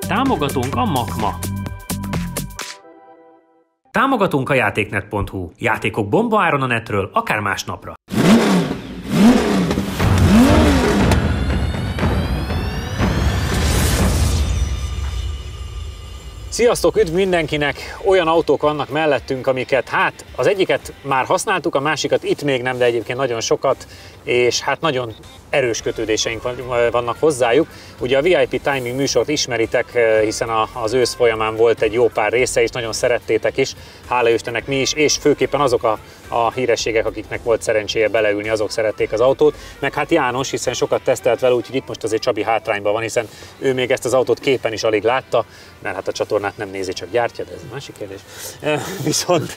Támogatónk a Makma. Támogatónk a játéknet.hu. Játékok bombaáron a netről, akár másnapra. Sziasztok, üdv mindenkinek! Olyan autók vannak mellettünk, amiket hát az egyiket már használtuk, a másikat itt még nem, de egyébként nagyon sokat, és hát nagyon erős kötődéseink vannak hozzájuk. Ugye a VIP Timing műsort ismeritek, hiszen az ősz folyamán volt egy jó pár része, és nagyon szerettétek is, hála Istennek mi is, és főképpen azok a hírességek, akiknek volt szerencséje beleülni, azok szerették az autót, meg hát János, hiszen sokat tesztelt vele, úgyhogy itt most azért Csabi hátrányban van, hiszen ő még ezt az autót képen is alig látta, mert hát a csatornát nem nézi, csak gyártja, de ez a másik kérdés. Viszont...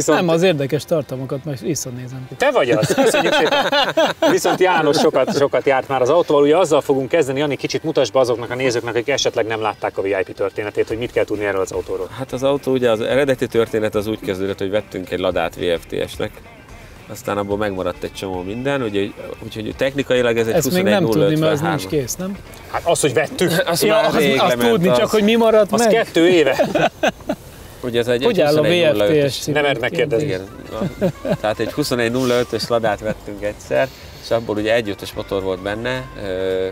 Nem, az érdekes tartalmakat meg visszanézem. Te vagy az, köszönjük szépen. Viszont János sokat járt már az autóval, ugye azzal fogunk kezdeni, Jani, kicsit mutasd be azoknak a nézőknek, akik esetleg nem látták a VIP történetét, hogy mit kell tudni erről az autóról. Hát az autó, ugye az eredeti történet az úgy kezdődött, hogy vettünk egy Ladát VFTS-nek, aztán abból megmaradt egy csomó minden, úgyhogy technikailag ez egy 21.05-53. Ezt még nem tudni, mert az nincs kész, nem? Hát az, hogy vettük, azt tudni, csak hogy mi maradt az meg. 2 éve. Ugye ez egy hogy áll a VFTS? Nem mert megkérdezni. Igen. Tehát egy 21.05-ös Ladát vettünk egyszer, és abból ugye 1.5-ös motor volt benne,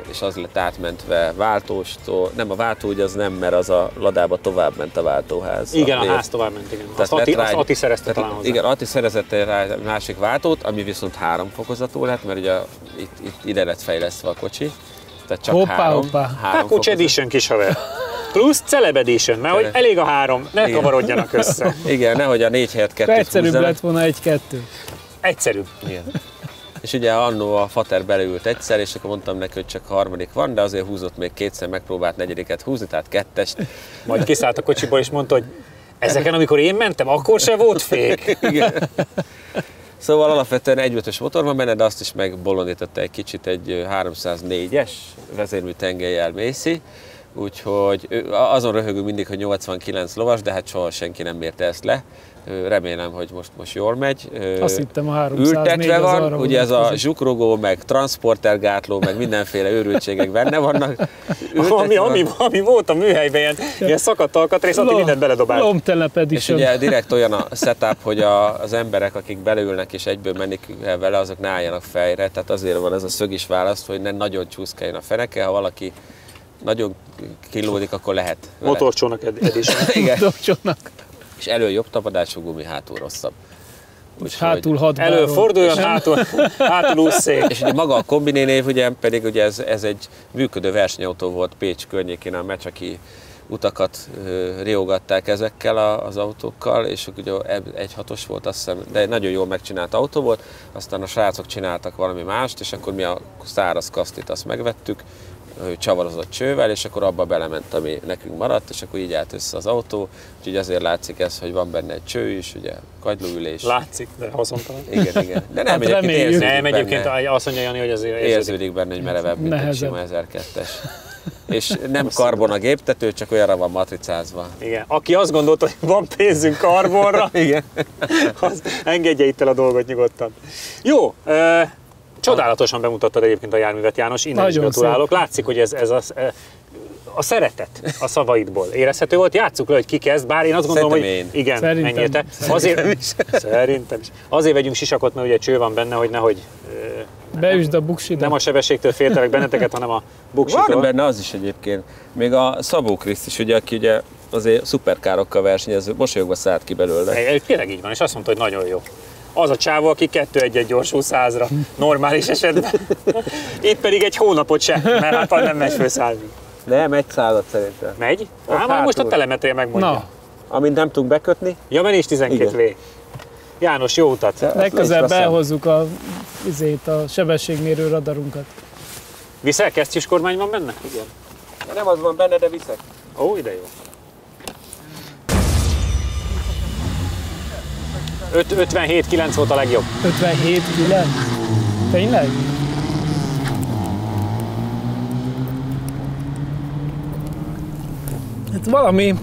és az lett átmentve váltóstól. Nem, a váltó ugye az nem, mert az a Ladába tovább ment a váltóház. Igen, a ház tovább ment, igen. Azt Ati szerezte talán hozzá. Igen, Ati szerezett rá egy másik váltót, ami viszont 3 fokozatú lett, mert ugye itt ide lett fejlesztve a kocsi. Tehát csak három Coach Edition, kis haver. Plusz Celeb Edition, mert hogy elég a 3, ne kavarodjanak össze. Igen, nehogy a 4 helyett 2-t egyszerűbb lett volna 1-2. Egyszerűbb. Igen. És ugye annó a fater beleült egyszer, és akkor mondtam neki, hogy csak harmadik van, de azért húzott még kétszer, megpróbált 4-et húzni, tehát 2-est. Majd kiszállt a kocsiból, és mondta, hogy ezeken, amikor én mentem, akkor se volt fék. Igen. Szóval alapvetően 1.5-ös motor van benne, de azt is megbolondította egy kicsit egy 304-es vezérmű tengelyel Macy, úgyhogy azon röhögünk mindig, hogy 89 lovas, de hát soha senki nem mérte ezt le. Remélem, hogy most jól megy. Azt hittem a 304 ültetve van, arra, ugye ez a zsukrogó, meg transportergátló, meg mindenféle őrültségek benne vannak. Ami volt a műhelyben, ilyen szakadt alkatrész, Ati mindent beledobált. És ugye direkt olyan a setup, hogy az emberek, akik beleülnek és egyből menni kell vele, azok ne álljanak fejre, tehát azért van ez a szög is választ, hogy ne nagyon csúszkáljon a feneke, ha valaki nagyon kilódik, akkor lehet. Motorcsónak Edition. Igen. Motorcsónak. És elő jobb tapadású gumi, hátul rosszabb. Hátul 6 báron. Előforduljon, hátul ússzék. És ugye maga a kombiné név, ugye pedig ugye ez egy működő versenyautó volt Pécs környékén, a mecsaki utakat riogatták ezekkel az autókkal, és ugye 1.6-os volt, azt hiszem, de egy nagyon jól megcsinált autó volt, aztán a srácok csináltak valami mást, és akkor mi a száraz kasztit azt megvettük, csavarozott csővel, és akkor abba belement, ami nekünk maradt, és akkor így állt össze az autó, úgyhogy azért látszik ez, hogy van benne egy cső is, ugye kagylóülés. Látszik, de haszontalan. Igen. De nem, egyébként érződik nem, benne. Egyébként azt mondja Jani, hogy azért érződik benne, hogy merevebb, mint egy sima 1002-es. És nem karbon a géptető, csak olyanra van matricázva. Igen. Aki azt gondolta, hogy van pénzünk karbonra, igen. Az engedje itt el a dolgot nyugodtan. Jó, csodálatosan bemutattad egyébként a járművet, János, innen is gratulálok. Látszik, hogy ez a szeretet a szavaidból érezhető volt. Játsszuk le, hogy ki kezd, bár én azt gondolom, hogy igen, menjél te. Szerintem is. Azért vegyünk sisakot, mert ugye cső van benne, hogy nehogy beüsd a buksidat. Nem a sebességtől féltelek benneteket, hanem a buksitól. Van benne az is egyébként. Még a Szabó Kriszt is, ugye, aki ugye azért szuperkárokkal versenyez, mosolyogva szállt ki belőle. Tényleg így van, és azt mondta, hogy nagyon jó. Az a csávó, aki 2-1-1 gyorsul 100-ra, normális esetben. Itt pedig egy hónapot sem, mert hát nem megy főszállni. Nem, egy százat szerintem. Megy? Már most a telemetria megmondja. Na. Amint nem tudunk bekötni. Ja, mert nincs 12V. János, jó utat. Legközelebb elhozzuk a sebességmérő radarunkat. Viszel? Kesztyűs kormány van benne? Igen. Nem az van benne, de viszek. Ó, ide jó. 57-9 volt a legjobb. 57-9? Tényleg? Hát valami...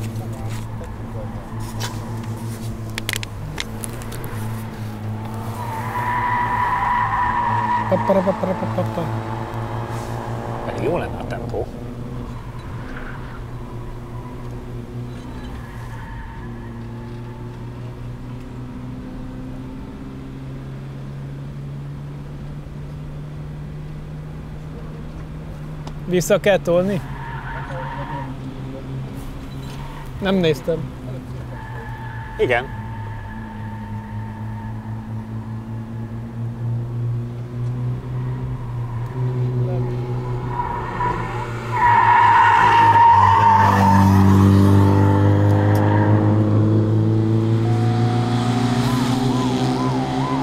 Elég jó lenne a tempó. Vissza kell tolni? Nem néztem. Igen.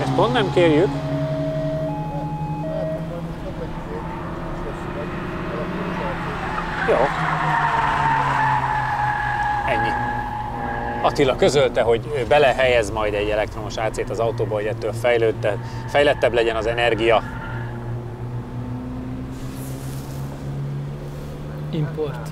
Ezt pont nem kérjük. Jó. Ennyi. Attila közölte, hogy belehelyez majd egy elektromos AC-t az autóba, hogy ettől fejlettebb legyen az energia. Import.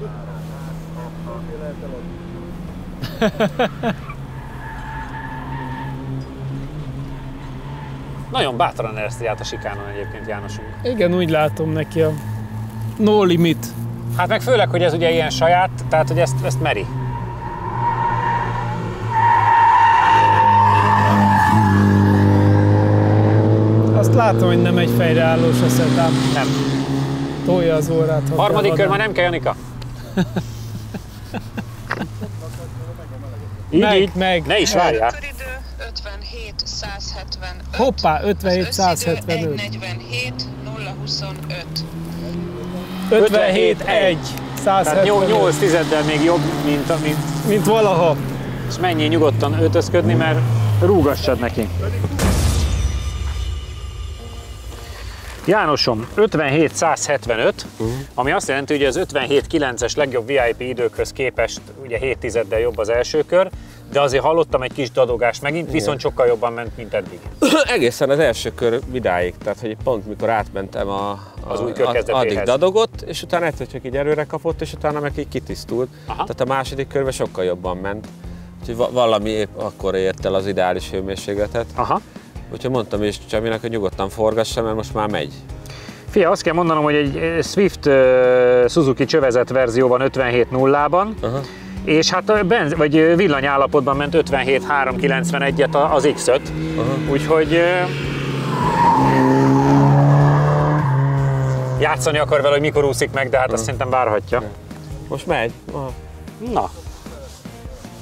Nagyon bátran ereszti át a sikánon egyébként Jánosunk. Igen, úgy látom neki a no limit. Hát meg főleg, hogy ez ugye ilyen saját, tehát hogy ezt meri. Azt látom, hogy nem egy fejreállós a setup. Nem. Tolja az órát. Harmadik kör már nem kell, Janika? Így. Ne is várjál. Köridő 57-175. Hoppá, 57-175. 47-0-25. 57-1. Tehát 8 tizeddel még jobb, mint valaha. és menjél nyugodtan öltözködni, mert rúgassad neki. Jánosom, 57-175, ami azt jelenti, hogy az 57-9-es legjobb VIP időkhöz képest ugye 7 tizeddel jobb az első kör, de azért hallottam egy kis dadogást megint, viszont sokkal jobban ment, mint eddig. Egészen az első kör idáig, tehát hogy pont mikor átmentem Az új kör kezdetéhez. addig dadogott, és utána egyszer csak így erőre kapott, és utána meg így kitisztult. Aha. Tehát a második körben sokkal jobban ment. Úgyhogy valami épp akkor ért el az ideális hőmérsékletet. Aha. Úgyhogy mondtam is Csaminak, hogy nyugodtan forgassa, mert most már megy. Fia, azt kell mondanom, hogy egy Swift Suzuki csövezett verzió van 57.0-ban, és hát vagy villanyállapotban ment 57.391-et az X5, úgyhogy játszani akar vele, hogy mikor úszik meg, de hát azt szerintem várhatja. Most megy. Na,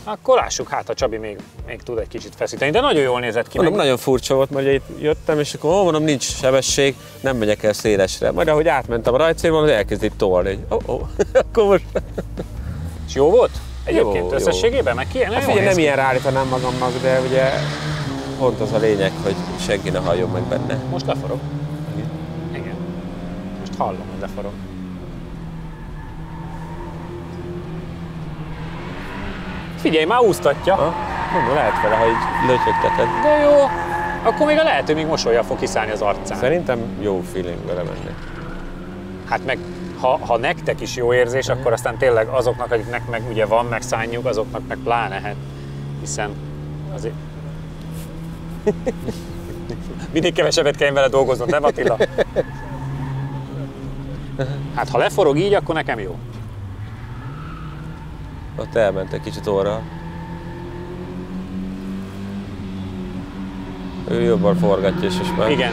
akkor lássuk, hát a Csabi még tud egy kicsit feszíteni, de nagyon jól nézett ki. Mondom, nagyon furcsa volt, mert itt jöttem, és akkor mondom, nincs sebesség, nem megyek el szélesre. Majd ahogy átmentem a rajtszélban, az elkezdi tolni. Akkor most... És jó volt? Egyébként jó. összességében? Meg Hát figyelj, nem ilyen állítanám magamnak, de ugye pont az a lényeg, hogy senki ne halljon meg benne. Most leforog. Igen. Most hallom, hogy leforog. Figyelj, már úsztatja. Mondom, lehet vele, ha így lötyögteted. De jó. Akkor még a lehető, még mosolya fog kiszállni az arcán. Szerintem jó feeling vele menni. Hát meg, ha nektek is jó érzés, akkor aztán tényleg azoknak, akiknek meg ugye van, meg szánjuk, azoknak meg pláne, hát, hiszen azért... Mindig kevesebbet kell vele dolgoznod, nem Attila? Hát ha leforog így, akkor nekem jó. Ott elment egy kicsit orra. Ő jobban forgatja, és most már... Igen.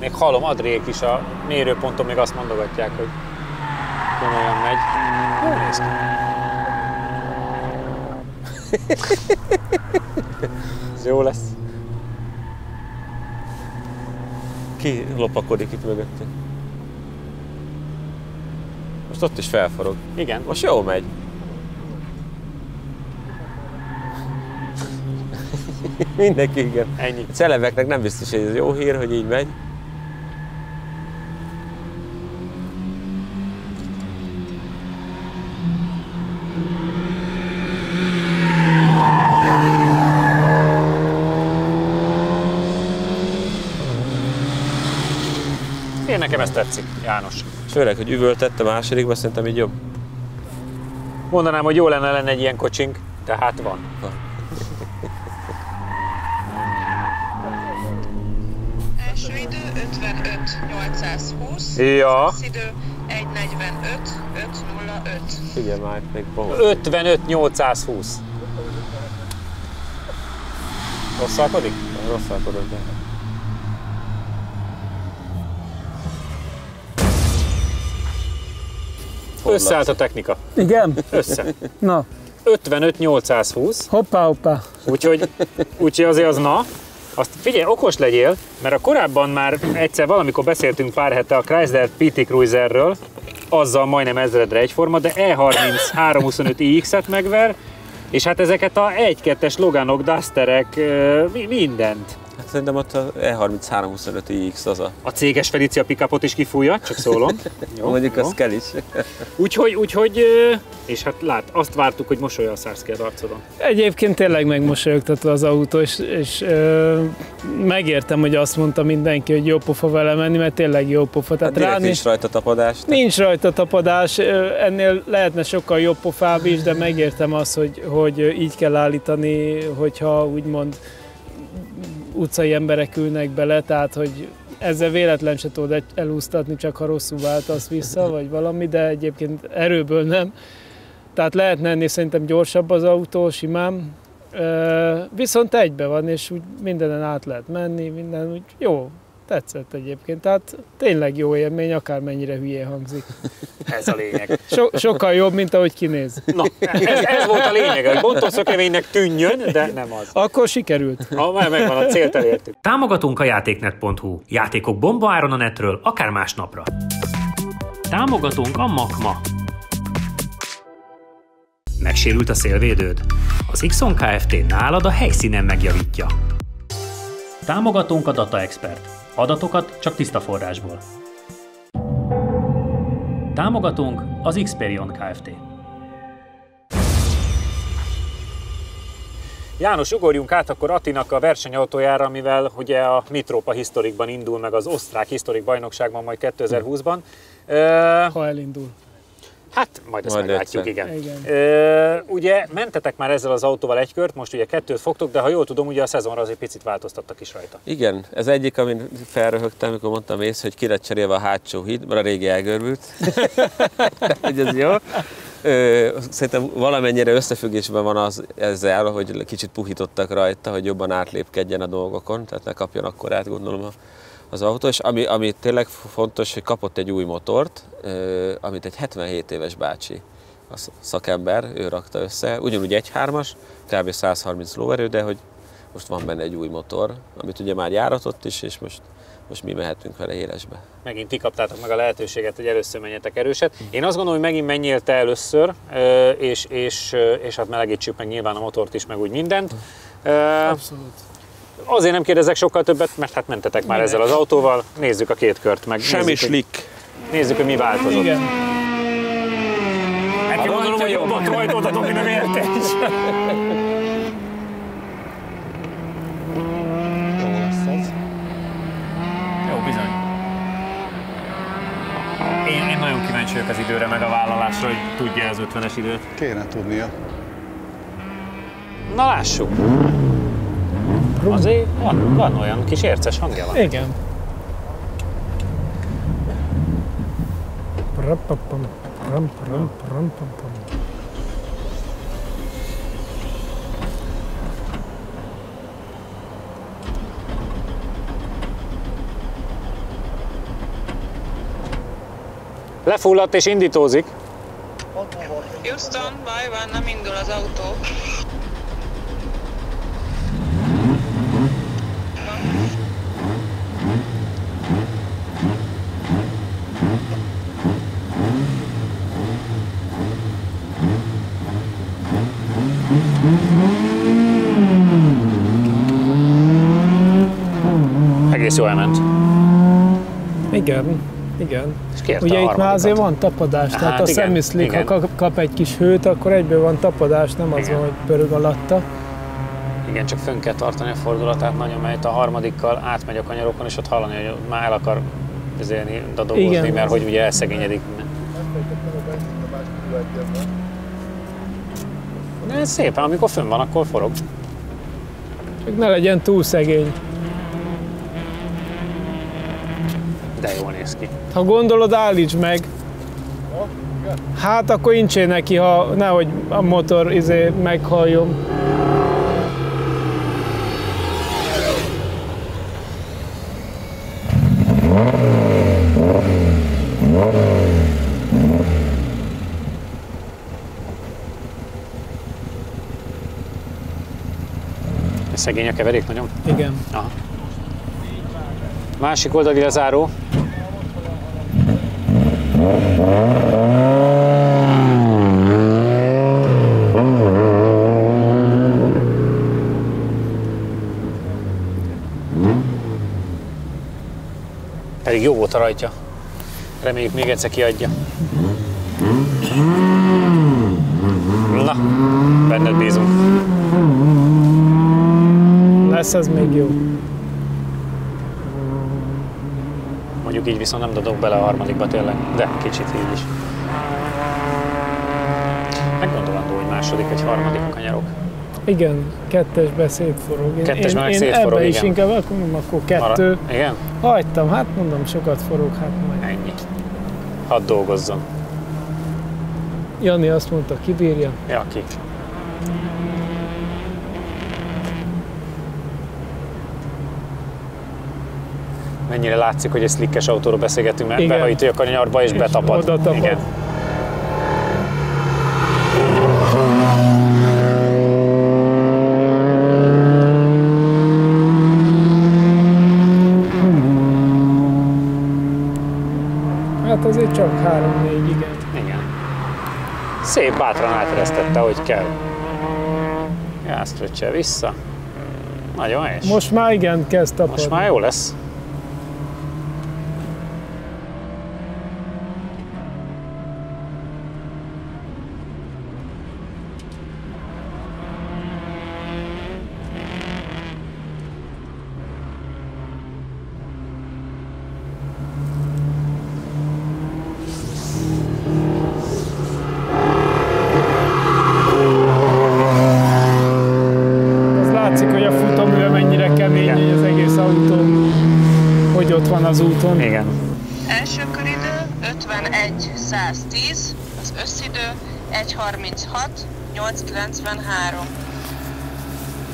Még hallom, Adriék is a mérőponton még azt mondogatják, hogy komolyan megy. Jól néz ki. Ez jó lesz. Ki lopakodik itt mögötte? Most ott is felforog. Igen. Most jó megy. Mindenki, igen. Ennyi. A celebeknek nem biztos, hogy ez jó hír, hogy így megy. Én nekem ez tetszik, János. Főleg, hogy üvöltett a másodikban, szerintem így jobb. Mondanám, hogy jó lenne egy ilyen kocsink, de hát van. Első idő 55-820. Ja. Idő 145 505. Figyelj már, még bohol. 55 820. Rosszalkodik? Rosszalkodott, de... Összeállt a technika. Igen? Össze. Na, 55 820. hoppá, hoppá. Úgyhogy azért az na. Azt figyelj, okos legyél, mert a korábban már egyszer valamikor beszéltünk pár hete a Chrysler PT Cruiserről, azzal majdnem 1000-re egyforma, de E30 325 iX-et megver, és hát ezeket a 1-2-es Loganok, Dusterek, mindent. Hát szerintem ott a E30 325iX az a... A céges Felicia pickupot is kifújja, csak szólom. Jó, mondjuk jó. az kell is. Úgyhogy, és hát azt vártuk, hogy mosolya a Starsky az arcodon. Egyébként tényleg megmosolyogtatva az autó, és megértem, hogy azt mondta mindenki, hogy jó pofa vele menni, mert tényleg jó pofa. Tehát Hát direkt nincs rajta tapadás. Nincs rajta tapadás, ennél lehetne sokkal jobb pofább is, de megértem azt, hogy így kell állítani, hogyha úgymond utcai emberek ülnek bele, tehát hogy ezzel véletlen se tudod elúsztatni, csak ha rosszul váltasz vissza, vagy valami, de egyébként erőből nem. Tehát lehetne ennél szerintem gyorsabb az autó, simán. Viszont egybe van, és úgy mindenen át lehet menni, minden úgy jó. Tetszett egyébként, tehát tényleg jó élmény, akármennyire hülyén hangzik. Ez a lényeg. Sokkal jobb, mint ahogy kinéz. Na, ez volt a lényeg, hogy bontószökevénynek tűnjön, de nem az. Akkor sikerült. Már megvan, a célt elértük. Támogatunk a játéknet.hu. Játékok bombaáron a netről, akár másnapra. Támogatunk a Makma. Megsérült a szélvédőd? Az Ixon Kft. Nálad a helyszínen megjavítja. Támogatunk a Data Expert. Adatokat csak tiszta forrásból. Támogatunk az Xperion Kft. János, ugorjunk át akkor Attinak a versenyautójára, amivel ugye a Mitropa Historicban indul meg az osztrák Historic bajnokságban majd 2020-ban. Ha elindul. Hát majd ezt meglátjuk, igen. Ugye mentetek már ezzel az autóval egy kört, most ugye 2-t fogtok, de ha jól tudom, ugye a szezonra azért picit változtattak is rajta. Igen, ez egyik, amin felröhögtem, amikor mondtam ész, hogy ki lett cserélve a hátsó híd, mert a régi elgörbült. Hogy ez jó. Szerintem valamennyire összefüggésben van az ezzel, hogy kicsit puhítottak rajta, hogy jobban átlépkedjen a dolgokon, tehát ne kapjon akkor át, gondolom, az autó, és ami tényleg fontos, hogy kapott egy új motort, amit egy 77 éves bácsi, a szakember, ő rakta össze, ugyanúgy 1.3-as, kb. 130 lóerő, de hogy most van benne egy új motor, amit ugye már járatott is, és most mi mehetünk vele élesbe. Megint ti kaptátok meg a lehetőséget, hogy először menjetek erőset. Én azt gondolom, hogy megint menjél te először, és hát melegítsük meg nyilván a motort is, meg úgy mindent. Abszolút. Azért nem kérdezek sokkal többet, mert hát mentetek már ezzel az autóval. Nézzük a két kört meg. Semmi slick. Nézzük, hogy mi változott. Igen. Neki gondolom, hogy jobban rajtoltatok, mint a vértes. Jó, bizony. Én nagyon kíváncsi vagyok az időre, meg a vállalásra, hogy tudja az 50-es időt. Kéne tudnia. Na lássuk. Azért van olyan kis érces hangja van. Igen. Lefulladt és indítózik. Houston, baj van, nem indul az autó. Egész jól elment. Igen. Igen. Ugye itt már azért van tapadás, tehát hát a semi-slick, ha kap egy kis hőt, akkor egyből van tapadás, nem az van, hogy pörög alatta. Igen, csak fönn kell tartani a fordulatát nagyon, mert a harmadikkal átmegy a kanyarokon, és ott hallani, hogy már el akar dadogozni, mert hogy ugye elszegényedik. De szépen, amikor fönn van, akkor forog. Csak ne legyen túl szegény. De jól néz ki. Ha gondolod, állítsd meg. Hát akkor incsé neki, ha nehogy a motor meghalljon. Szegény a keverék nagyon? Igen. Aha. Másik oldali lezáró. Pedig jó volt a rajtja. Reméljük még egyszer kiadja. Na, benned bízunk. Lesz ez még jó. Mondjuk így viszont nem dobok bele a harmadikba tényleg, de kicsit így is. Meggondolandó, hogy második vagy harmadik a kanyarok. Igen, kettesbe szétforog. Kettesben meg én szétforog, ebbe is igen. inkább mondom, akkor kettő. Igen? Hagytam, hát mondom, sokat forog, hát majd. Ennyi. Hadd dolgozzon. Jani azt mondta, kibírja. Ja, ki. Mennyire látszik, hogy egy slickes autóról beszélgetünk, mert Igen. behajtja a kanyarba és betapad. Oda tapad. Igen. Hát azért csak 3-4, igen. Igen. Szép bátran áteresztette, hogy kell. Gásztröccse vissza. Nagyon helyes. Most már igen, kezd tapadni. Most már jó lesz. Az látszik, hogy a futómű mennyire kemény, Igen. hogy az egész autó, hogy ott van az úton. Igen. Első köridő 51-110, az összidő 1:36, 8:93.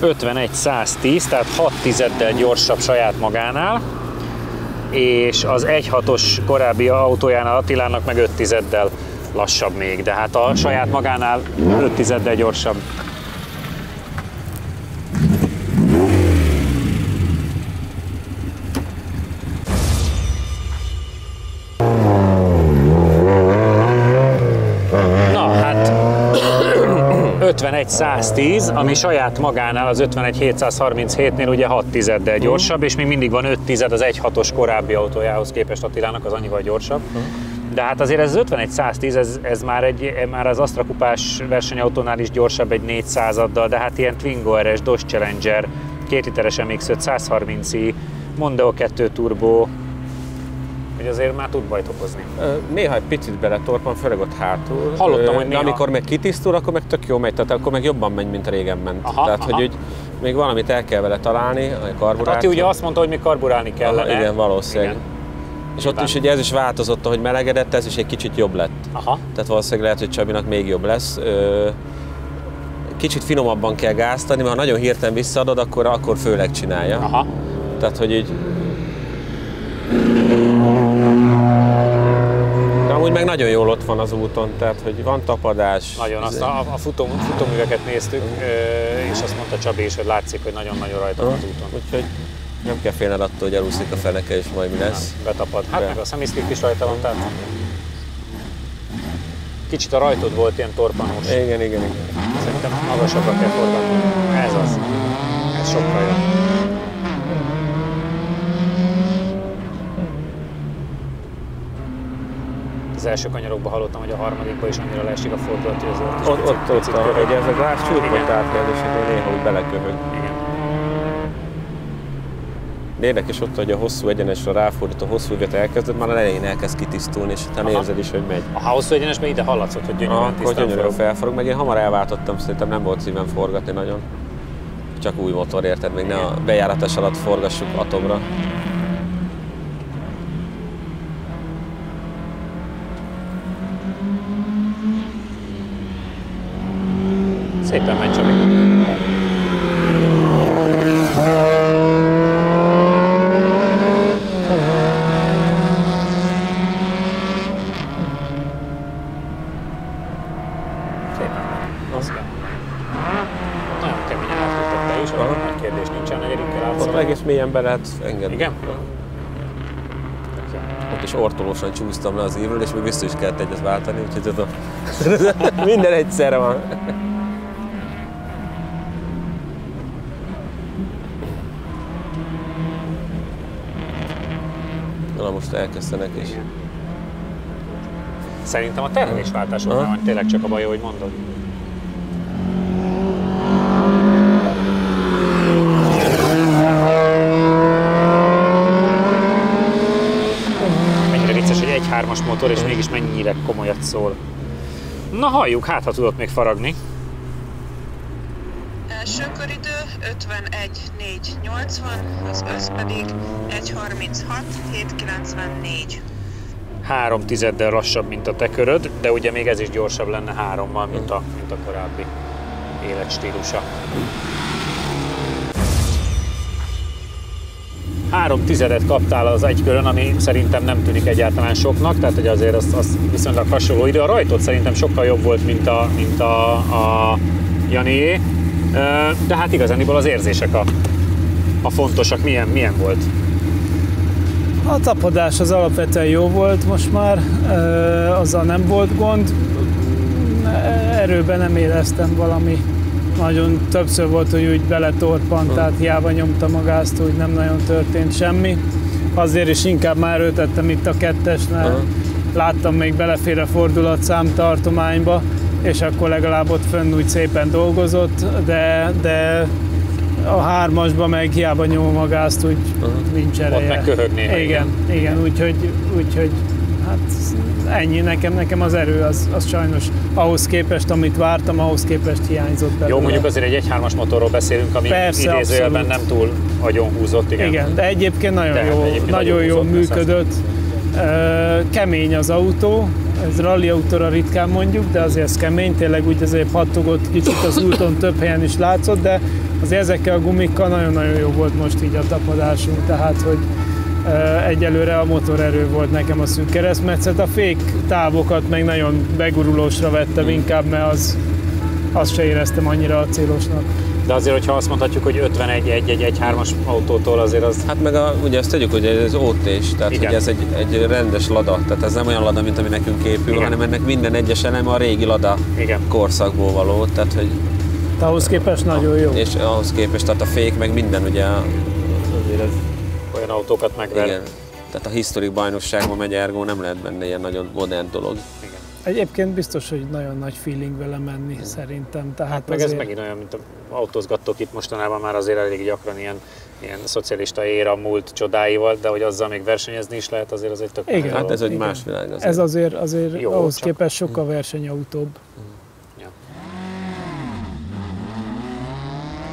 51-110, tehát 6 tizeddel gyorsabb saját magánál, és az 1.6-os korábbi autójánál Attilának meg 5 tizeddel lassabb még, de hát a saját magánál 5 tizeddel gyorsabb. Na hát 51-110, ami saját magánál az 51-737-nél ugye 6 tizeddel gyorsabb, és még mindig van 5 tized az 1.6-os korábbi autójához képest Attilának, az annyival gyorsabb. De hát azért ez az 51-110, ez már az Astra kupás versenyautónál is gyorsabb egy 400-addal, de hát ilyen Twingo RS, Dodge Challenger, 2 literes MX-5, 130i, Mondeo 2 turbo, hogy azért már tud bajt okozni. Néha egy picit beletorpan, főleg ott hátul. Hallottam, hogy de néha. amikor meg kitisztul, akkor meg tök jó megy, tehát akkor meg jobban megy, mint régen ment. Aha, tehát, aha. hogy úgy még valamit el kell vele találni, a karburátor. Atti ugye azt mondta, hogy még karburálni kellene. Aha, igen, valószínűleg. Igen. És ott is ugye ez is változott, ahogy melegedett, ez is egy kicsit jobb lett. Aha. Tehát valószínűleg lehet, hogy Csabinak még jobb lesz. Kicsit finomabban kell gáztani, mert ha nagyon hirtelen visszaadod, akkor főleg csinálja. Aha. Tehát, hogy így... De amúgy meg nagyon jól ott van az úton, tehát, hogy van tapadás. Nagyon, azt a futóműveket néztük, és azt mondta Csabi is, hogy látszik, hogy nagyon-nagyon rajta van az úton. Úgyhogy nem kell félned attól, hogy elúszik a feneke, és majd mi lesz. Betapad. Hát Be. meg a szemiszklik is rajta van, tehát kicsit a rajtod volt ilyen torpanós. Igen. Szerintem magasabbra kell forgatni. Ez az. Ez sokkal jobb. Az első kanyarokban hallottam, hogy a harmadikban is annyira leesik a fordulat, hogy azért is Ott hogy ez a gráf csúrkot Igen. átjel, és néha úgy belekövög. Igen. De érdekes ott, hogy a hosszú egyenesre ráfordít, a hosszú üvet elkezded, már a elején elkezd kitisztulni, és utána Aha. érzed is, hogy megy. A hosszú egyenesben ide hallatszott, hogy gyönyörűen Akkor tisztán gyönyörűen forog. felforog, meg én hamar elváltottam, szerintem nem volt szívem forgatni nagyon. Csak új motor, érted? Még ne a bejáratás alatt forgassuk atomra. Nagyon keményen átfutott be is, olyan nagy kérdés nincsen, negyedükkel átszalad. Ott egész mélyen be lehet engedni. Igen? Ott is ortolósan csúsztam le az ívről, és még vissza is kellett egyet váltani, úgyhogy tudom, minden egyszerre van. Na most elkezdenek is. Szerintem a terhelésváltásoknál van tényleg csak a baj, hogy mondod. Mennyire vicces, hogy 1.3-as motor, és mégis mennyire komolyat szól. Na halljuk, hát ha tudod még faragni. Első köridő 51.480, az össz pedig 1.36.794. 3 tizeddel lassabb, mint a te köröd, de ugye még ez is gyorsabb lenne 3-mal, mint a korábbi életstílusa. 3 tizedet kaptál az egy körön, ami szerintem nem tűnik egyáltalán soknak, tehát hogy azért az viszonylag hasonló idő. A rajtod szerintem sokkal jobb volt, mint a Janié, de hát igazániból az érzések a fontosak. Milyen volt? A tapadás az alapvetően jó volt most már, azzal nem volt gond. Erőben nem éreztem valami. Nagyon többször volt, hogy úgy beletorpant, tehát hiába nyomtam a gázt, úgy nem nagyon történt semmi. Azért is inkább már erőtettem itt a 2-esnél, láttam még belefér a fordulatszám tartományba, és akkor legalább ott fönn úgy szépen dolgozott, de a 3-asba meg hiába nyomom a gázt, úgy nincs ereje. Ott meg köhögné. Igen, úgyhogy hát ennyi, nekem az erő az sajnos ahhoz képest, amit vártam, ahhoz képest hiányzott belőle. Jó, mondjuk azért egy 1.3-as motorról beszélünk, ami idézőjelben nem túl agyonhúzott. Igen, de egyébként nagyon jól működött. Kemény az autó, ez rally autóra ritkán mondjuk, de azért ez kemény, tényleg úgy azért pattogott kicsit az úton, több helyen is látszott, de azért ezekkel a gumikkal nagyon-nagyon jó volt most így a tapadásunk, tehát hogy egyelőre a motorerő volt nekem a szűk keresztmetszet, a fék távokat meg nagyon begurulósra vettem inkább, mert azt se éreztem annyira acélosnak. De azért, hogyha azt mondhatjuk, hogy 51-1-1-1-3-as autótól azért az... Hát meg ugye azt tudjuk, hogy ez OT-s, tehát igen, hogy ez egy rendes Lada, tehát ez nem olyan Lada, mint ami nekünk épül, igen, hanem ennek minden egyes eleme a régi Lada korszakból való, tehát hogy... Ahhoz képest nagyon jó. És ahhoz képest, tehát a fék meg minden ugye... Azért ez olyan autókat megver. Igen, tehát a historik bajnokságban megy, ergo nem lehet benne ilyen nagyon modern dolog. Igen. Egyébként biztos, hogy nagyon nagy feeling vele menni, szerintem. Tehát meg azért... ez megint olyan, mint autózgattok itt mostanában már azért elég gyakran ilyen szocialista éra múlt csodáival, de hogy azzal még versenyezni is lehet, azért az egy tök. Igen, hát ez egy más világ azért. Ez azért jó, ahhoz képest sokkal versenyautóbb. Ja.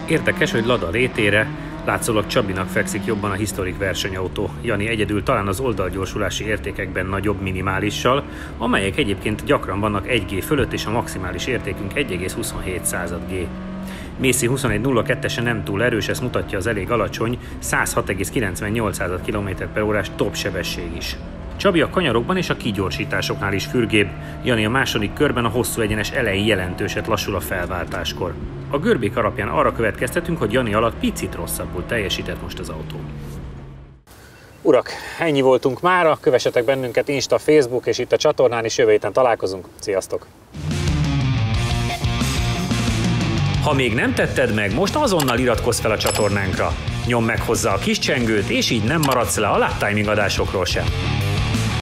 Érdekes, hogy Lada rétére látszólag Csabinak fekszik jobban a historik versenyautó. Jani egyedül talán az oldalgyorsulási értékekben nagyobb minimálissal, amelyek egyébként gyakran vannak 1G fölött, és a maximális értékünk 1,27 G. Mészi 21.02-ese nem túl erős, ezt mutatja az elég alacsony 106,98 km/h top sebesség is. Csabi a kanyarokban és a kigyorsításoknál is fürgébb, Jani a második körben a hosszú egyenes elején jelentőset lassul a felváltáskor. A görbék alapján arra következtetünk, hogy Jani alatt picit rosszabbul teljesített most az autó. Urak, ennyi voltunk mára, kövessetek bennünket Insta, Facebook és itt a csatornán is, jövő héten találkozunk. Sziasztok! Ha még nem tetted meg, most azonnal iratkozz fel a csatornánkra. Nyomd meg hozzá a kis csengőt, és így nem maradsz le a lap timing adásokról sem.